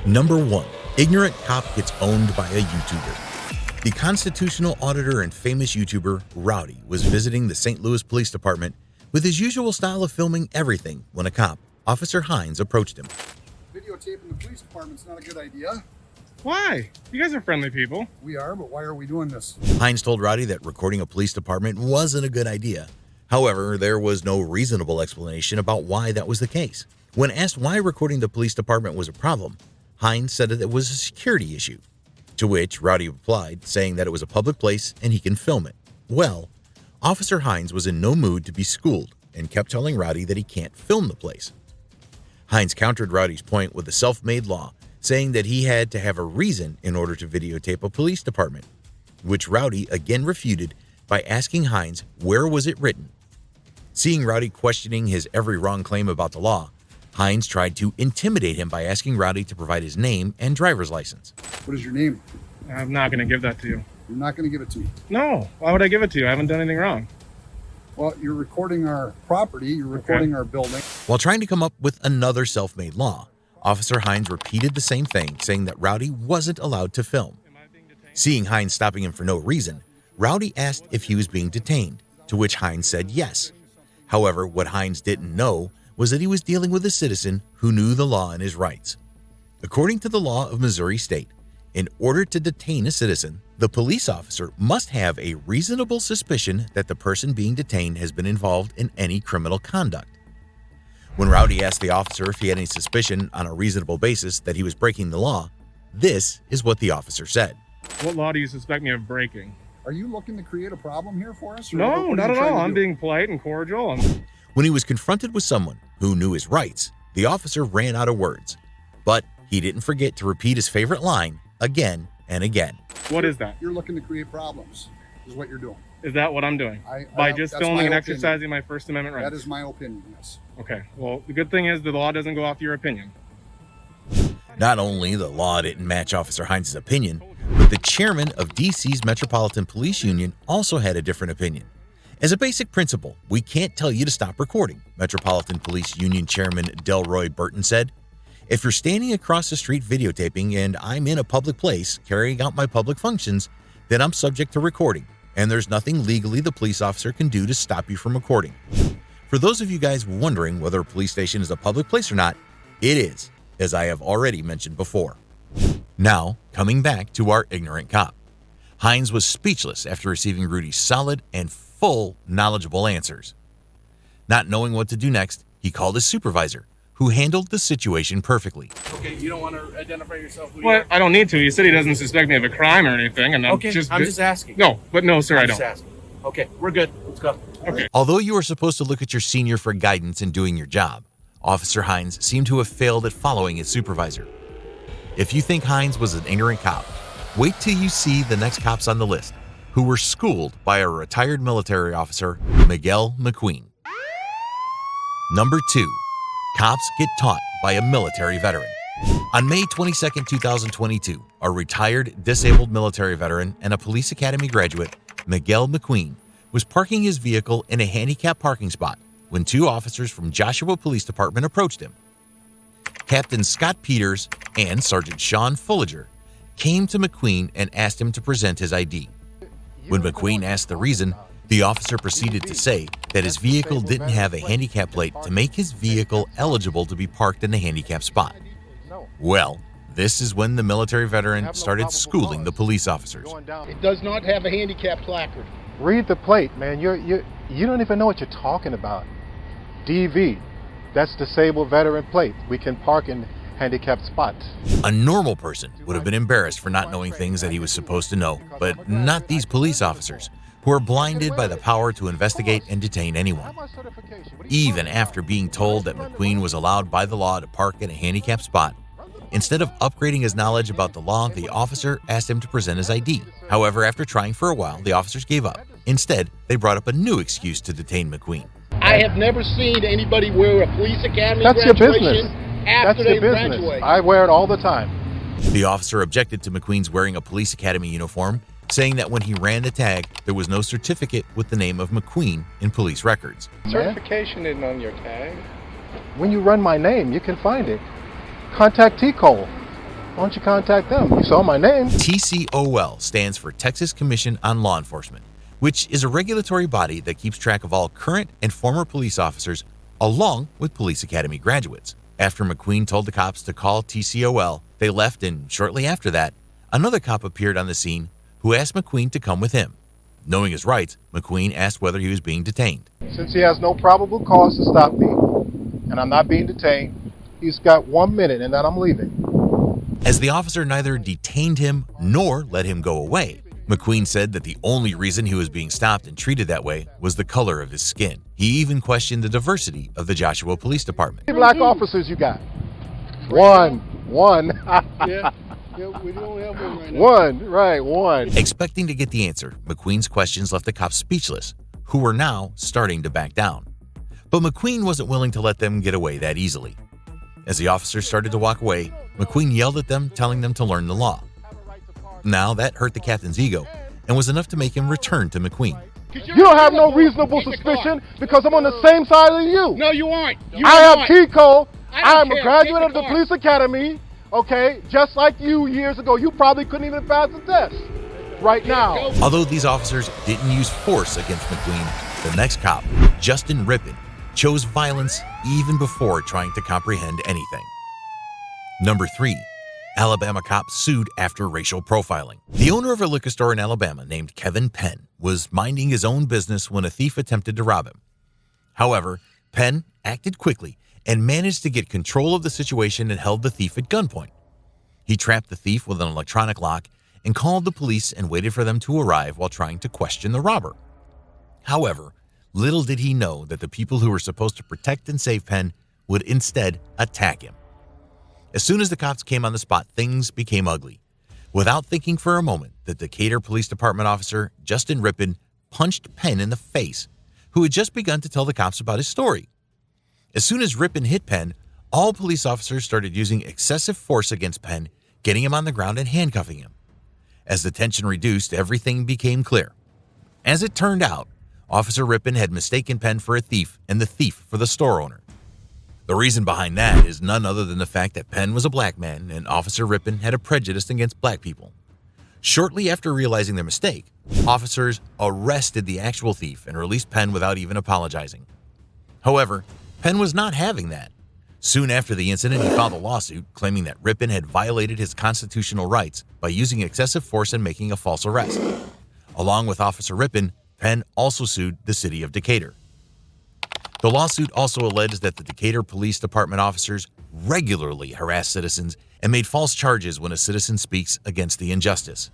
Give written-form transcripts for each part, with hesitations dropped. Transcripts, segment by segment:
Number 1. Ignorant cop gets owned by a YouTuber. The constitutional auditor and famous YouTuber Rowdy was visiting the St. Louis Police Department with his usual style of filming everything when a cop, Officer Hines, approached him. Videotaping the police department's not a good idea. Why? You guys are friendly people. We are, but why are we doing this? Hines told Rowdy that recording a police department wasn't a good idea. However, there was no reasonable explanation about why that was the case. When asked why recording the police department was a problem, Hines said that it was a security issue, to which Rowdy replied, saying that it was a public place and he can film it. Well, Officer Hines was in no mood to be schooled and kept telling Rowdy that he can't film the place. Hines countered Rowdy's point with a self-made law, saying that he had to have a reason in order to videotape a police department, which Rowdy again refuted by asking Hines where was it written. Seeing Rowdy questioning his every wrong claim about the law, Hines tried to intimidate him by asking Rowdy to provide his name and driver's license. What is your name? I'm not going to give that to you. You're not going to give it to me. No. Why would I give it to you? I haven't done anything wrong. Well, you're recording our property. You're recording our building. While trying to come up with another self-made law, Officer Hines repeated the same thing, saying that Rowdy wasn't allowed to film. Seeing Hines stopping him for no reason, Rowdy asked if he was being detained, to which Hines said yes. However, what Hines didn't know was that he was dealing with a citizen who knew the law and his rights. According to the law of Missouri State, in order to detain a citizen, the police officer must have a reasonable suspicion that the person being detained has been involved in any criminal conduct. When Rowdy asked the officer if he had any suspicion on a reasonable basis that he was breaking the law, this is what the officer said. What law do you suspect me of breaking? Are you looking to create a problem here for us? No, not at all. I'm being polite and cordial. When he was confronted with someone who knew his rights, the officer ran out of words. But he didn't forget to repeat his favorite line again and again. What is that? You're looking to create problems, is what you're doing. Is that what I'm doing? By just filming and exercising my First Amendment rights? That is my opinion, yes. Okay. Well, the good thing is the law doesn't go off your opinion. Not only the law didn't match Officer Hines' opinion, but the chairman of DC's Metropolitan Police Union also had a different opinion. As a basic principle, we can't tell you to stop recording, Metropolitan Police Union Chairman Delroy Burton said. If you're standing across the street videotaping and I'm in a public place carrying out my public functions, then I'm subject to recording, and there's nothing legally the police officer can do to stop you from recording. For those of you guys wondering whether a police station is a public place or not, it is, as I have already mentioned before. Now, coming back to our ignorant cop. Hines was speechless after receiving Rudy's solid and full knowledgeable answers. Not knowing what to do next, he called his supervisor, who handled the situation perfectly. Okay, you don't want to identify yourself? Well, I don't need to. He said he doesn't suspect me of a crime or anything, and I'm just asking. No, sir, I don't. Just asking. Okay, we're good. Let's go. Okay. Although you are supposed to look at your senior for guidance in doing your job, Officer Hines seemed to have failed at following his supervisor. If you think Hines was an ignorant cop, wait till you see the next cops on the list, who were schooled by a retired military officer, Miguel McQueen. Number 2. Cops get taught by a military veteran. On May 22, 2022, a retired disabled military veteran and a police academy graduate, Miguel McQueen, was parking his vehicle in a handicapped parking spot when 2 officers from Joshua Police Department approached him. Captain Scott Peters and Sergeant Sean Fulliger came to McQueen and asked him to present his ID. When McQueen asked the reason, the officer proceeded to say that his vehicle didn't have a handicap plate to make his vehicle eligible to be parked in a handicapped spot. Well, this is when the military veteran started schooling the police officers. It does not have a handicap placard. Read the plate, man. You don't even know what you're talking about. DV, that's disabled veteran plate. We can park in handicapped spots. A normal person would have been embarrassed for not knowing things that he was supposed to know, but not these police officers, who are blinded by the power to investigate and detain anyone. Even after being told that McQueen was allowed by the law to park in a handicapped spot, instead of upgrading his knowledge about the law, the officer asked him to present his ID. However, after trying for a while, the officers gave up. Instead, they brought up a new excuse to detain McQueen. I have never seen anybody wear a police academy That's your graduation business. after That's they your business. graduate. I wear it all the time. The officer objected to McQueen's wearing a police academy uniform, saying that when he ran the tag, there was no certificate with the name of McQueen in police records. Certification isn't on your tag. When you run my name, you can find it. Contact T-Cole. Why don't you contact them? You saw my name. TCOL stands for Texas Commission on Law Enforcement, which is a regulatory body that keeps track of all current and former police officers along with police academy graduates. After McQueen told the cops to call TCOL, they left, and shortly after that, another cop appeared on the scene who asked McQueen to come with him. Knowing his rights, McQueen asked whether he was being detained. Since he has no probable cause to stop me, and I'm not being detained, he's got 1 minute and then I'm leaving. As the officer neither detained him nor let him go away, McQueen said that the only reason he was being stopped and treated that way was the color of his skin. He even questioned the diversity of the Joshua Police Department. How many black officers you got? One. Yeah, we don't have one right now. One. Expecting to get the answer, McQueen's questions left the cops speechless, who were now starting to back down. But McQueen wasn't willing to let them get away that easily. As the officers started to walk away, McQueen yelled at them, telling them to learn the law. Now, that hurt the captain's ego and was enough to make him return to McQueen. You don't have no reasonable suspicion because I'm on the same side as you. No, you aren't. I have Kiko. I I'm a graduate of the police academy. Okay, just like you years ago. You probably couldn't even pass the test right now. Although these officers didn't use force against McQueen, the next cop, Justin Rippin, chose violence even before trying to comprehend anything. Number 3. Alabama cop sued after racial profiling. The owner of a liquor store in Alabama named Kevin Penn was minding his own business when a thief attempted to rob him. However, Penn acted quickly and managed to get control of the situation and held the thief at gunpoint. He trapped the thief with an electronic lock and called the police and waited for them to arrive while trying to question the robber. However, little did he know that the people who were supposed to protect and save Penn would instead attack him. As soon as the cops came on the spot, things became ugly. Without thinking for a moment, the Decatur Police Department officer, Justin Rippin, punched Penn in the face, who had just begun to tell the cops about his story. As soon as Rippin hit Penn, all police officers started using excessive force against Penn, getting him on the ground and handcuffing him. As the tension reduced, everything became clear. As it turned out, Officer Rippin had mistaken Penn for a thief and the thief for the store owner. The reason behind that is none other than the fact that Penn was a black man and Officer Rippin had a prejudice against black people. Shortly after realizing their mistake, officers arrested the actual thief and released Penn without even apologizing. However, Penn was not having that. Soon after the incident, he filed a lawsuit claiming that Rippin had violated his constitutional rights by using excessive force and making a false arrest. Along with Officer Rippin, Penn also sued the city of Decatur. The lawsuit also alleged that the Decatur Police Department officers regularly harass citizens and made false charges when a citizen speaks against the injustice.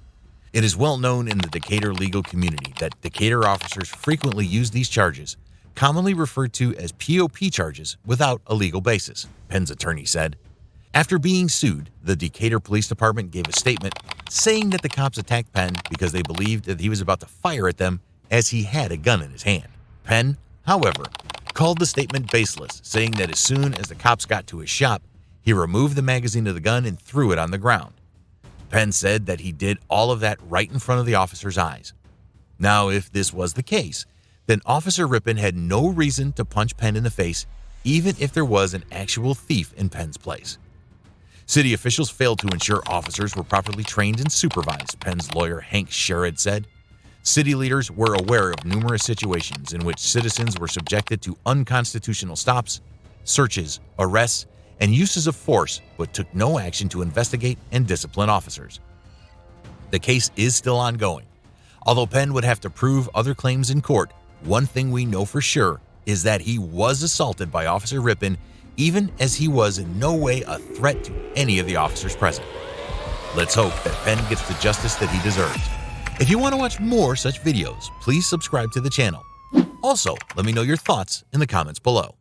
It is well known in the Decatur legal community that Decatur officers frequently use these charges, commonly referred to as POP charges, without a legal basis, Penn's attorney said. After being sued, the Decatur Police Department gave a statement saying that the cops attacked Penn because they believed that he was about to fire at them as he had a gun in his hand. Penn, however, called the statement baseless, saying that as soon as the cops got to his shop, he removed the magazine of the gun and threw it on the ground. Penn said that he did all of that right in front of the officer's eyes. Now, if this was the case, then Officer Rippin had no reason to punch Penn in the face, even if there was an actual thief in Penn's place. City officials failed to ensure officers were properly trained and supervised, Penn's lawyer Hank Sherrod said. City leaders were aware of numerous situations in which citizens were subjected to unconstitutional stops, searches, arrests, and uses of force, but took no action to investigate and discipline officers. The case is still ongoing. Although Penn would have to prove other claims in court, one thing we know for sure is that he was assaulted by Officer Rippin, even as he was in no way a threat to any of the officers present. Let's hope that Penn gets the justice that he deserves. If you want to watch more such videos, please subscribe to the channel. Also, let me know your thoughts in the comments below.